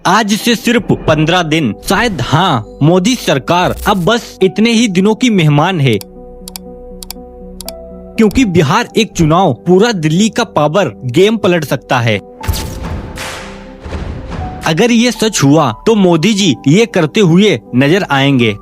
आज से सिर्फ 15 दिन, शायद हाँ, मोदी सरकार अब बस इतने ही दिनों की मेहमान है, क्योंकि बिहार एक चुनाव पूरा दिल्ली का पावर गेम पलट सकता है। अगर ये सच हुआ तो मोदी जी ये करते हुए नजर आएंगे।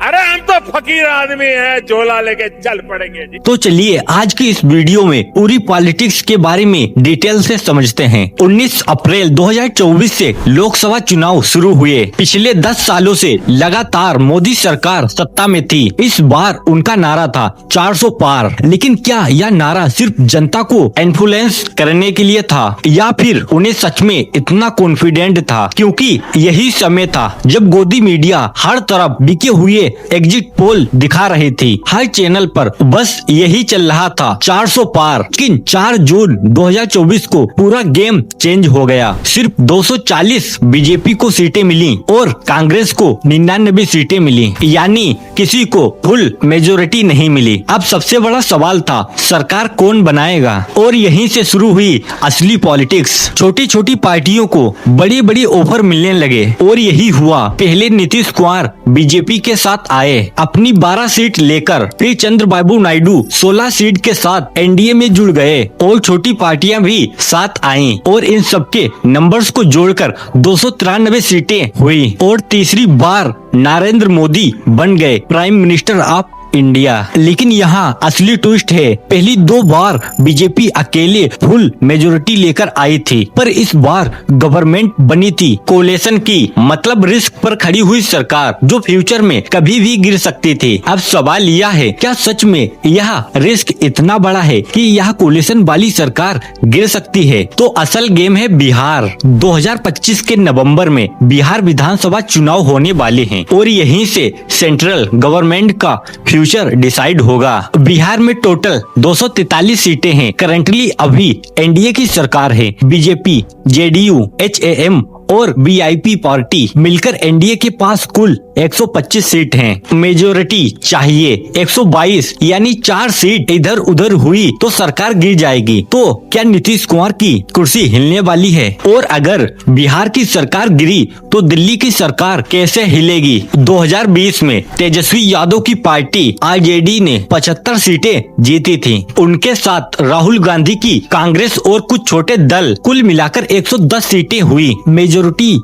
अरे हम तो फकीर आदमी हैं, झोला लेके चल पड़ेंगे जी। तो चलिए आज की इस वीडियो में पूरी पॉलिटिक्स के बारे में डिटेल से समझते हैं। 19 अप्रैल 2024 से लोकसभा चुनाव शुरू हुए। पिछले 10 सालों से लगातार मोदी सरकार सत्ता में थी। इस बार उनका नारा था 400 पार। लेकिन क्या यह नारा सिर्फ जनता को इन्फ्लुएंस करने के लिए था या फिर उन्हें सच में इतना कॉन्फिडेंट था? क्योंकि यही समय था जब गोदी मीडिया हर तरफ बिके हुए एग्जिट पोल दिखा रही थी। हर चैनल पर बस यही चल रहा था 400 पार। लेकिन 4 जून 2024 को पूरा गेम चेंज हो गया। सिर्फ 240 बीजेपी को सीटें मिली और कांग्रेस को 99 सीटें मिली, यानी किसी को फुल मेजोरिटी नहीं मिली। अब सबसे बड़ा सवाल था सरकार कौन बनाएगा, और यहीं से शुरू हुई असली पॉलिटिक्स। छोटी छोटी पार्टियों को बड़ी बड़ी ऑफर मिलने लगे और यही हुआ। पहले नीतीश कुमार बीजेपी के साथ आए अपनी 12 सीट लेकर, फिर चंद्रबाबू नायडू 16 सीट के साथ एनडीए में जुड़ गए और छोटी पार्टियां भी साथ आईं और इन सबके नंबर्स को जोड़कर 293 सीटें हुई और तीसरी बार नरेंद्र मोदी बन गए प्राइम मिनिस्टर ऑफ इंडिया। लेकिन यहाँ असली ट्विस्ट है, पहली 2 बार बीजेपी अकेले फुल मेजोरिटी लेकर आई थी, पर इस बार गवर्नमेंट बनी थी कोलेशन की, मतलब रिस्क पर खड़ी हुई सरकार जो फ्यूचर में कभी भी गिर सकती थी। अब सवाल यह है, क्या सच में यह रिस्क इतना बड़ा है कि यह कोलेशन वाली सरकार गिर सकती है? तो असल गेम है बिहार। 2025 के नवम्बर में बिहार विधानसभा चुनाव होने वाले हैं और यहीं से सेंट्रल गवर्नमेंट का फ्यूचर डिसाइड होगा। बिहार में टोटल 243 सीटें हैं। करंटली अभी एनडीए की सरकार है। बीजेपी, जेडीयू, एचएएम और वीआईपी पार्टी मिलकर एनडीए के पास कुल 125 सीट हैं। मेजोरिटी चाहिए 122, यानी 4 सीट इधर उधर हुई तो सरकार गिर जाएगी। तो क्या नीतीश कुमार की कुर्सी हिलने वाली है? और अगर बिहार की सरकार गिरी तो दिल्ली की सरकार कैसे हिलेगी? 2020 में तेजस्वी यादव की पार्टी आरजेडी ने 75 सीटें जीती थी। उनके साथ राहुल गांधी की कांग्रेस और कुछ छोटे दल, कुल मिलाकर 110 सीटें हुई। मेजोरिटी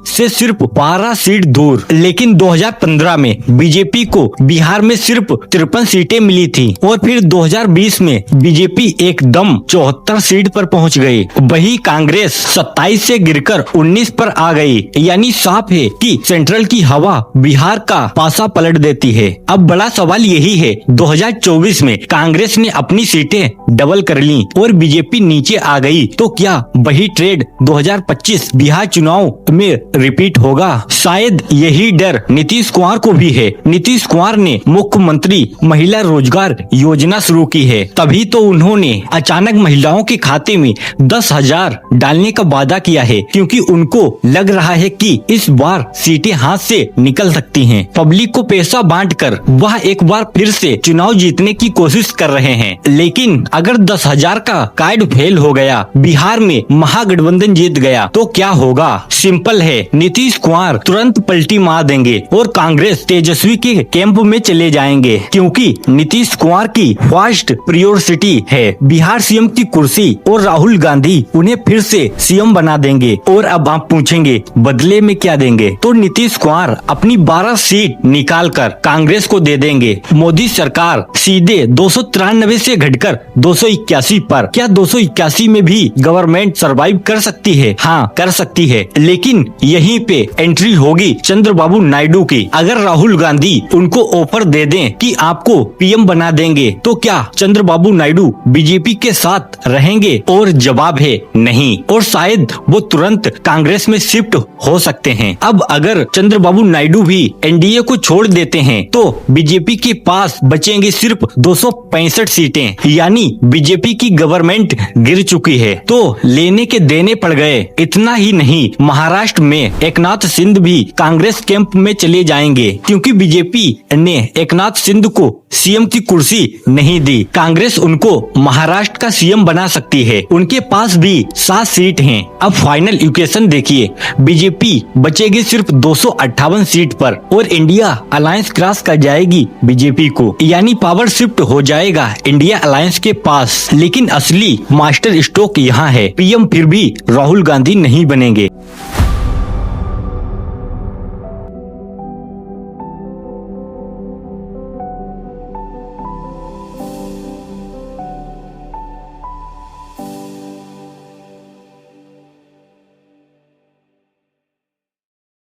से सिर्फ 12 सीट दूर। लेकिन 2015 में बीजेपी को बिहार में सिर्फ 53 सीटें मिली थी और फिर 2020 में बीजेपी एकदम 74 सीट पर पहुंच गई। वही कांग्रेस 27 से गिरकर 19 पर आ गई। यानी साफ है कि सेंट्रल की हवा बिहार का पासा पलट देती है। अब बड़ा सवाल यही है, 2024 में कांग्रेस ने अपनी सीटें डबल कर ली और बीजेपी नीचे आ गई, तो क्या वही ट्रेड 2025 बिहार चुनाव में रिपीट होगा? शायद यही डर नीतीश कुमार को भी है। नीतीश कुमार ने मुख्यमंत्री महिला रोजगार योजना शुरू की है, तभी तो उन्होंने अचानक महिलाओं के खाते में 10,000 डालने का वादा किया है, क्योंकि उनको लग रहा है कि इस बार सीटें हाथ से निकल सकती हैं। पब्लिक को पैसा बांटकर वह एक बार फिर से चुनाव जीतने की कोशिश कर रहे हैं। लेकिन अगर 10,000 का कार्ड फेल हो गया, बिहार में महागठबंधन जीत गया, तो क्या होगा? सिंपल है, नीतीश कुमार तुरंत पलटी मार देंगे और कांग्रेस तेजस्वी के कैंप में चले जाएंगे, क्योंकि नीतीश कुमार की फर्स्ट प्रायोरिटी है बिहार सीएम की कुर्सी और राहुल गांधी उन्हें फिर से सीएम बना देंगे। और अब आप पूछेंगे बदले में क्या देंगे? तो नीतीश कुमार अपनी 12 सीट निकाल कर कांग्रेस को दे देंगे। मोदी सरकार सीधे 293 से घटकर 281 पर। क्या 281 में भी गवर्नमेंट सरवाइव कर सकती है? हाँ, कर सकती है, लेकिन यहीं पे एंट्री होगी चंद्रबाबू नायडू की। अगर राहुल गांधी उनको ऑफर दे दें कि आपको पीएम बना देंगे, तो क्या चंद्रबाबू नायडू बीजेपी के साथ रहेंगे? और जवाब है नहीं, और शायद वो तुरंत कांग्रेस में शिफ्ट हो सकते हैं। अब अगर चंद्रबाबू नायडू भी एनडीए को छोड़ देते हैं तो बीजेपी के पास बचेंगे सिर्फ 265 सीटें, यानी बीजेपी की गवर्नमेंट गिर चुकी है। तो लेने के देने पड़ गए। इतना ही नहीं, महाराष्ट्र महाराष्ट्र में एकनाथ शिंदे भी कांग्रेस कैंप में चले जाएंगे, क्योंकि बीजेपी ने एकनाथ शिंदे को सीएम की कुर्सी नहीं दी। कांग्रेस उनको महाराष्ट्र का सीएम बना सकती है। उनके पास भी 7 सीट हैं। अब फाइनल इक्वेशन देखिए, बीजेपी बचेगी सिर्फ 258 सीट पर और इंडिया अलायंस क्रॉस कर जाएगी बीजेपी को, यानी पावर शिफ्ट हो जाएगा इंडिया अलायंस के पास। लेकिन असली मास्टर स्ट्रोक यहाँ है, पीएम फिर भी राहुल गांधी नहीं बनेंगे।